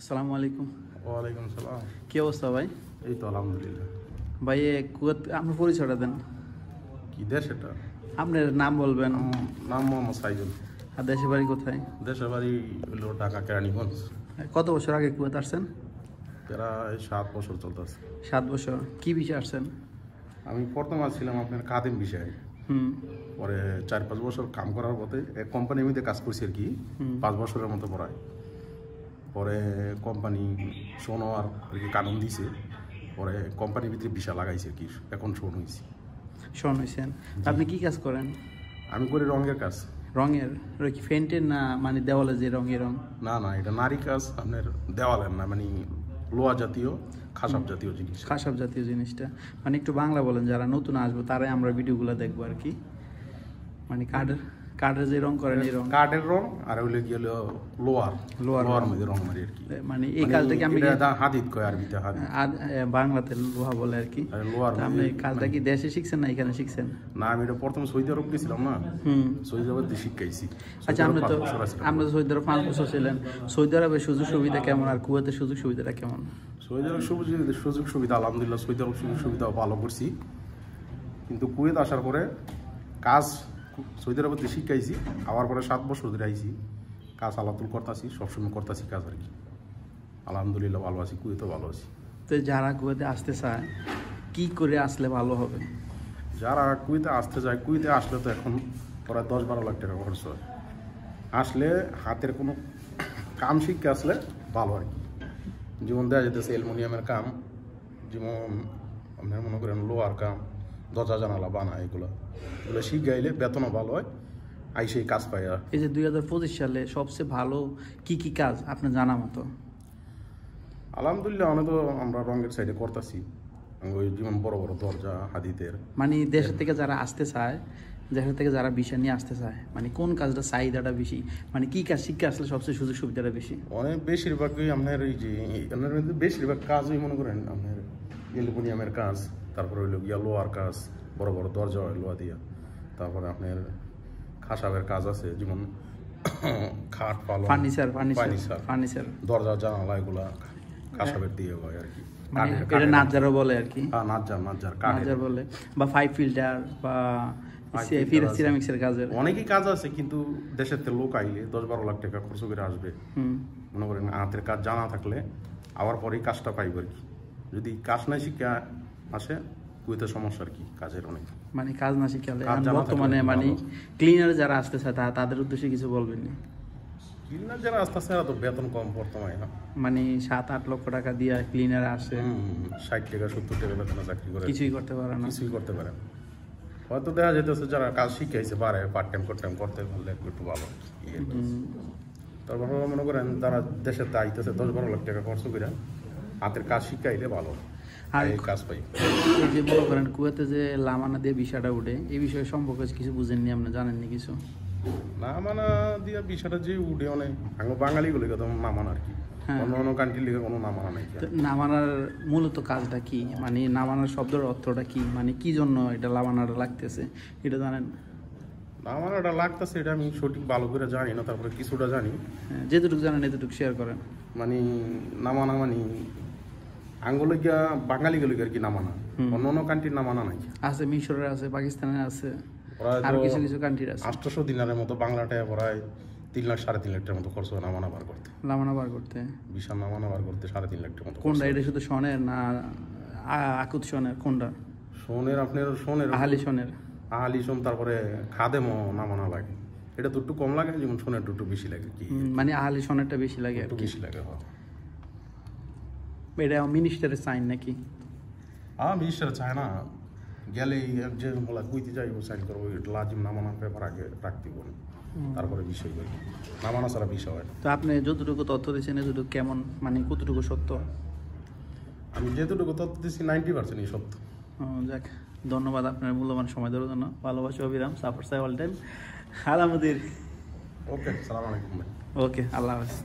আসসালামু আলাইকুম। ওয়ালাইকুম সালাম। কি অবস্থা ভাই? এই তো আলহামদুলিল্লাহ। ভাই কুয়েত, আপনার পরিচয়টা দেন। কি দেশ এটা? আপনার নাম বলবেন। নাম মোহাম্মদ সাইদুল। আর দেশের বাড়ি কোথায়? দেশের বাড়ি হলো ঢাকা কেরানীগঞ্জ। কত বছর আগে কুয়েত আসছেন? প্রায় 7 বছর চলতেছে। 7 বছর। কি বিষয়ে আসছেন? আমি প্রথম ছিলাম আপনার খাদিম বিষয়ে। পরে 4-5 বছর কাম করার পথে এক কোম্পানির মধ্যে কাজ করছি আর কি, 5 বছরের মতো পড়ায়। পরে কোম্পানি শোনো আর কি কানুন দিছে, পরে কোম্পানির ভিতরে ভিসা লাগাইছে আর কি, এখন শোন হয়েছি। শোন হয়েছেন। আপনি কি কাজ করেন? আমি করি রঙের কাজ। রঙের? কি পেন্টের না মানে দেওয়ালে যে রঙের রং? না না, এটা নারী কাজ, আপনার দেওয়ালের না, মানে লোহা জাতীয় খাসাব জাতীয় জিনিস। খাসাব জাতীয় জিনিসটা মানে একটু বাংলা বলেন, যারা নতুন আসবে তারাই আমরা ভিডিওগুলো দেখবো আর কি। মানে কাঠের যে রং করেন এই রং? কাঠের রং আর হইলে কি হলো লোহার মধ্যে রং মারি আর কি। মানে এই কাজটাকে আমি হাদিদ কয় আরবিতে, হাদিদ আর বাংলাতে লোহা বলে আর কি। আপনি কাজটা কি দেশে শিখছেন না এখানে শিখছেন? না, আমি এটা প্রথম সৌদি আরব গেছিলাম না, সৌদি আরবে শিখাইছি। আচ্ছা, আমরা তো সৌদি আরব 5 বছর ছিলেন। সৌদি আরবের সুযোগ সুবিধা কেমন আর কুয়েতের সুযোগ সুবিধাটা কেমন? সৌদি আরব সুযোগ সুবিধা আলহামদুলিল্লাহ, সৌদি আরব সুযোগ সুবিধা ভালো করছি, কিন্তু কুয়েত আসার পরে কাজ সৌদি আরবে শিখাইছি, আবার পরে 7 বছর ধরে আইছি, কাজ আলাতুল করতেছি, সবসময় করতেছি কাজ আর কি। আলহামদুলিল্লাহ ভালো আছি, কুয়েতেও ভালো আছি। তো যারা কুয়েতে আসতে চায় কি করে আসলে ভালো হবে? যারা কুয়েতে আসতে চায়, কুয়েতে আসলে তো এখন প্রায় 10-12 লাখ টাকা খরচ হয়। আসলে হাতের কোনো কাম শিখে আসলে ভালো আর কি। যেমন দেওয়া যেতেছে অ্যালুমিনিয়ামের কাম, যেমন আপনার মনে করেন লোহার কাম, দরজা জানালা বানায়, এগুলো শিখে আইলে বেতনও ভালো হয়, আইসে কাজ পায়। এই যে 2025 সালে সবচেয়ে ভালো কি কাজ আপনার জানা মতো? আলহামদুলিল্লাহ অনেক তো আমরা রঙের সাইডে করতেছি, ওই যেমন বড় বড় দরজা হাদিদের। মানে দেশের থেকে যারা আসতে চায়, দেশের থেকে যারা বিষয় নিয়ে আসতে চায়, মানে কোন কাজটা চাহিদাটা বেশি, মানে কি কাজ শিখে আসলে সবচেয়ে সুযোগ সুবিধাটা বেশি? অনেক বেশিরভাগই আপনার এই যে বেশিরভাগ কাজই মনে করেন আপনার অ্যালুমিনিয়ামের কাজ, তারপরে হইল গিয়া লোহার কাজ, বড় বড় দরজা হয় লোহা দিয়া, তারপরে আপনার খাসাবের কাজ আছে, যেমন খাট পালং, ফার্নিচার দরজা জানালা, এগুলা খাসাবের দিয়ে হয় আর কি। মানে এটা নাজ্জারও বলে আর কি। হ্যাঁ, নাজ্জার বলে, বা পাইপ ফিল্টার বা সিরামিক্সের কাজের অনেকই কাজ আছে, কিন্তু দেশের থেকে লোক আইলে 10-12 লাখ টাকা খরচ করে আসবে। মনে করেন হাতের কাজ জানা থাকলে আবার পরেই কাজটা পাইব আর কি। যদি কাজ না শিখে আসে, কুয়েতে সমস্যা আর কি কাজের অনেক। মানে কাজ না শিখালে বর্তমানে মানে ক্লিনার যারা আসতে চায় তাদের উদ্দেশ্যে কিছু বলবেন না? ক্লিনার যারা আসতেছে তো বেতন কম বর্তমানে, মানে 7-8 লক্ষ টাকা দিয়ে ক্লিনার আসে, 60 টাকা 70 টাকা বেতনে চাকরি করে কিছুই করতে পারে না। হয়তো দেখা যেতেছে যারা কাজ শিখাইছে পারে পার্ট টাইম করতে পারলে একটু ভালো। তারপর মনে করেন তারা দেশের আইতেছে 10-12 লাখ টাকা খরচ করে, হাতের কাজ শিখাইলে ভালো আর কাজ পাই। এই যে মনে করেন কুয়েতে যে লামানা দিয়ে বিষয়টা উঠে, এই বিষয়ে সম্পর্কে কিছু বুঝেননি, আপনি জানেননি কিছু? লামানা দিয়ে বিষয়টা যে উঠে অনেক বাঙালি গুলো কথা নামানা আর কি, অন্য কান্ট্রির লিগে কোনো নামানা নাই। নামানার মূলত কাজটা কি, মানে নামানার শব্দের অর্থটা কি, মানে কি জন্য এটা লামানাটা লাগতেছে এটা জানেন? নামানাটা লাগতেছে এটা আমি সঠিক ভালো করে জানি না, তারপরে কিছুটা জানি। যেটুকু জানেন এতটুকু শেয়ার করেন। মানে নামানা মানে আঙ্গুলিয়া বাঙালি গুলো আর কি নামানা, অন্য কান্ট্রির নামানা নাই। আছে মিশরের আছে, পাকিস্তানের আছে, আর কিছু কান্ট্রির আছে। 800 দিনারের মতো বাংলাটায় প্রায় 3-3.5 লাখ টাকার মতো খরচ হয় লামানা বার করতে। বিশাল লামানা বার করতে 3.5 লাখ টাকার মতো। কোনটা এটা শুধু সোনের না আকুত সোনের? কোনটা সোনের? আপনার সোনের আহালি সোন, তারপরে খাদেমও নামানা লাগে। এটা তো একটু কম লাগে, যেমন সোনের একটু বেশি লাগে কি, মানে আহালি সোনেরটা বেশি লাগে, একটু বেশি লাগে। এটা মিনিস্টারের সাইন নাকি? মিনিস্টার চায় না, গেলে যে বলা কুইতে যাই সাইন করবো, লাজিম নামানোর পেপার আগে রাখতে বলে, তারপরে বিষয় করি, নামানো ছাড়া বিষয় হয়। তো আপনি যতটুকু তথ্য দিয়েছেন এতটুকু কেমন, মানে কতটুকু সত্য? আমি যেতটুকু তথ্য দিচ্ছি 90% সত্য। যাক, ধন্যবাদ আপনার মূল্যবান সময় দেওয়ার জন্য। ভালোবাসি, অবিরাম সাপোর্ট চাই অল টাইম। আলহামদুলিল্লাহ। ওকে, সালাম আলাইকুম ভাই। ওকে, আল্লাহ হাফেজ।